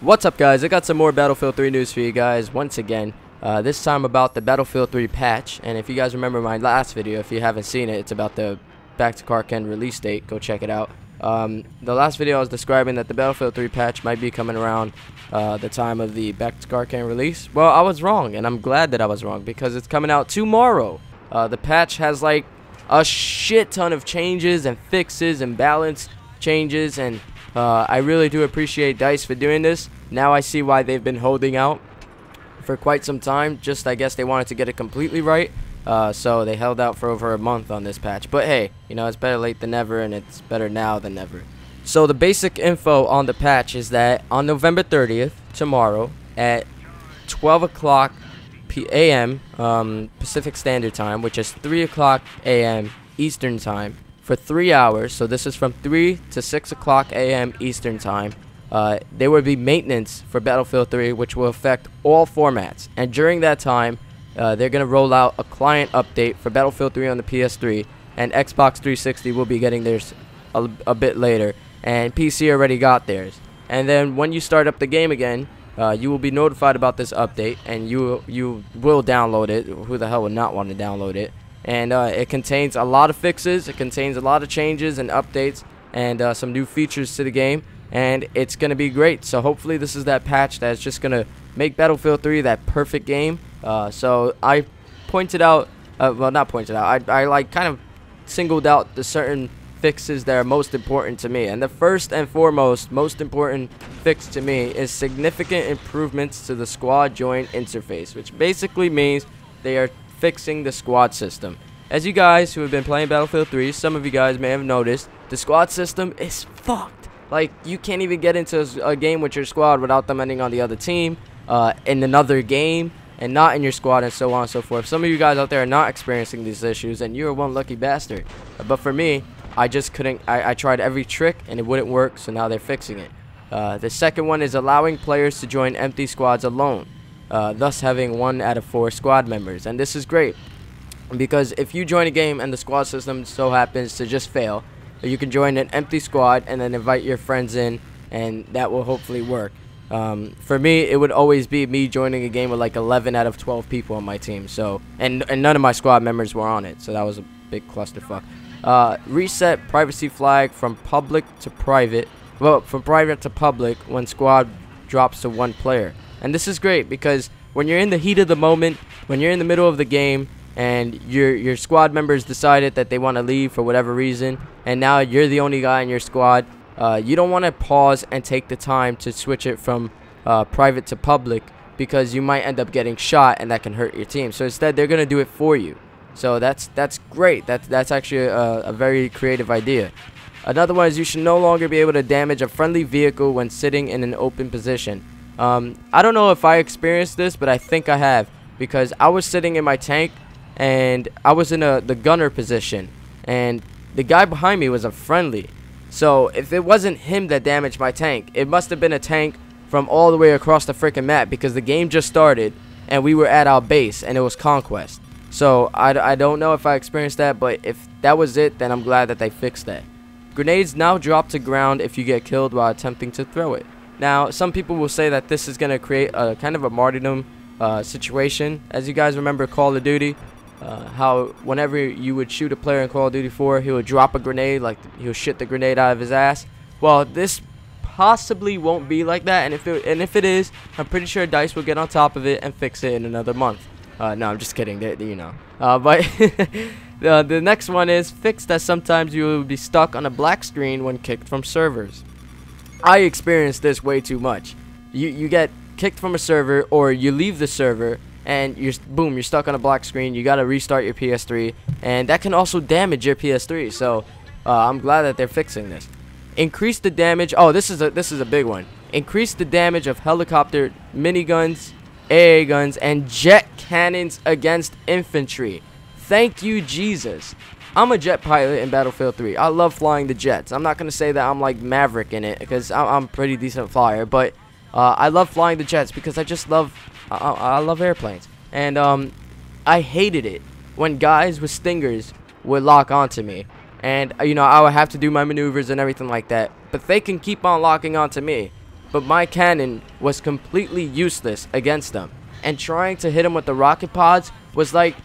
What's up, guys? I got some more Battlefield 3 news for you guys once again. This time about the Battlefield 3 patch. And if you guys remember my last video, if you haven't seen it, it's about the Back to KARKAND release date. Go check it out. The last video I was describing that the Battlefield 3 patch might be coming around the time of the Back to KARKAND release. Well, I was wrong, and I'm glad that I was wrong because it's coming out tomorrow. The patch has like a shit ton of changes and fixes and balance changes, and I really do appreciate DICE for doing this. Now I see why they've been holding out for quite some time. Just, I guess they wanted to get it completely right. So they held out for over a month on this patch. But hey, you know, it's better late than never, and it's better now than never. So the basic info on the patch is that on November 30th, tomorrow, at 12 o'clock a.m. Pacific Standard Time, which is 3 o'clock a.m. Eastern Time, for 3 hours, so this is from 3 to 6 o'clock a.m. Eastern Time, there will be maintenance for Battlefield 3, which will affect all formats. And during that time, they're going to roll out a client update for Battlefield 3 on the PS3, and Xbox 360 will be getting theirs a bit later, and PC already got theirs. And then when you start up the game again, you will be notified about this update, and you will download it. Who the hell would not want to download it? And it contains a lot of fixes, it contains a lot of changes and updates, and some new features to the game, and it's going to be great. So hopefully this is that patch that's just going to make Battlefield 3 that perfect game. So I pointed out, well, not pointed out, I like kind of singled out the certain fixes that are most important to me. And the first and foremost most important fix to me is significant improvements to the squad join interface, which basically means they are fixing the squad system. As you guys who have been playing Battlefield 3, some of you guys may have noticed, the squad system is fucked. Like, you can't even get into a game with your squad without them ending on the other team, in another game, and not in your squad, and so on and so forth. Some of you guys out there are not experiencing these issues, and you're one lucky bastard. But for me, I just couldn't. I tried every trick, and it wouldn't work, so now they're fixing it. The second one is allowing players to join empty squads alone, thus having 1 out of 4 squad members. And this is great, because if you join a game and the squad system so happens to just fail, you can join an empty squad and then invite your friends in, and that will hopefully work. For me, it would always be me joining a game with like 11 out of 12 people on my team. So, and none of my squad members were on it, so that was a big clusterfuck. Reset privacy flag from public to private. Well, from private to public when squad drops to 1 player. And this is great because when you're in the heat of the moment, when you're in the middle of the game, and your squad members decided that they want to leave for whatever reason, and now you're the only guy in your squad, you don't want to pause and take the time to switch it from private to public, because you might end up getting shot and that can hurt your team. So instead, they're going to do it for you. So that's great. That's actually a very creative idea. Another one is you should no longer be able to damage a friendly vehicle when sitting in an open position. I don't know if I experienced this, but I think I have, because I was sitting in my tank and I was in the gunner position, and the guy behind me was a friendly. So if it wasn't him that damaged my tank, it must have been a tank from all the way across the freaking map, because the game just started and we were at our base and it was Conquest. So I don't know if I experienced that, but if that was it, then I'm glad that they fixed that. Grenades now drop to ground if you get killed while attempting to throw it. Now, some people will say that this is going to create a kind of a martyrdom situation. As you guys remember Call of Duty, how whenever you would shoot a player in Call of Duty 4, he would drop a grenade, like he'll shit the grenade out of his ass. Well, this possibly won't be like that, and if it is, I'm pretty sure DICE will get on top of it and fix it in another month. No, I'm just kidding. You know. But the next one is fix that sometimes you will be stuck on a black screen when kicked from servers. I experienced this way too much. You get kicked from a server, or you leave the server, and you're stuck on a black screen. You gotta restart your PS3, and that can also damage your PS3. So I'm glad that they're fixing this. Increase the damage. Oh, this is a big one. Increase the damage of helicopter, miniguns, AA guns, and jet cannons against infantry. Thank you, Jesus. I'm a jet pilot in Battlefield 3. I love flying the jets. I'm not going to say that I'm like Maverick in it, because I'm a pretty decent flyer, but I love flying the jets because I just love I love airplanes. And I hated it when guys with stingers would lock onto me, and you know, I would have to do my maneuvers and everything like that, but they can keep on locking onto me. but my cannon was completely useless against them. And trying to hit him with the rocket pods was like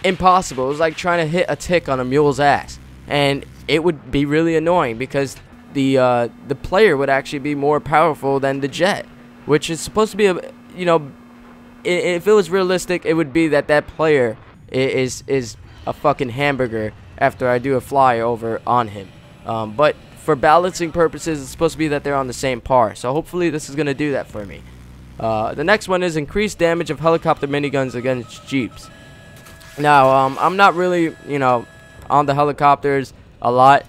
impossible. It was like trying to hit a tick on a mule's ass. And it would be really annoying because the player would actually be more powerful than the jet, which is supposed to be a, you know, if it was realistic, it would be that that player is a fucking hamburger after I do a fly over on him. But for balancing purposes, it's supposed to be that they're on the same par. So hopefully this is going to do that for me. The next one is increased damage of helicopter miniguns against jeeps. Now, I'm not really, you know, on the helicopters a lot.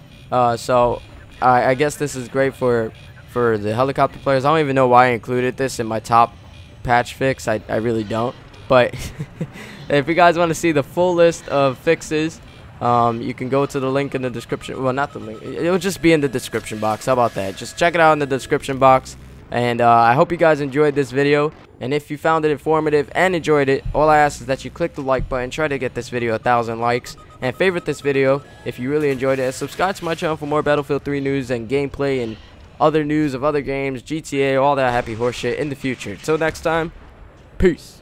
So I guess this is great for the helicopter players. I don't even know why I included this in my top patch fix. I really don't. But if you guys want to see the full list of fixes, you can go to the link in the description. Well, not the link. It'll just be in the description box. How about that? Just check it out in the description box. And I hope you guys enjoyed this video. And if you found it informative and enjoyed it, all I ask is that you click the like button. Try to get this video 1,000 likes. And favorite this video if you really enjoyed it. And subscribe to my channel for more Battlefield 3 news and gameplay and other news of other games, GTA, all that happy horse shit in the future. Until next time, peace.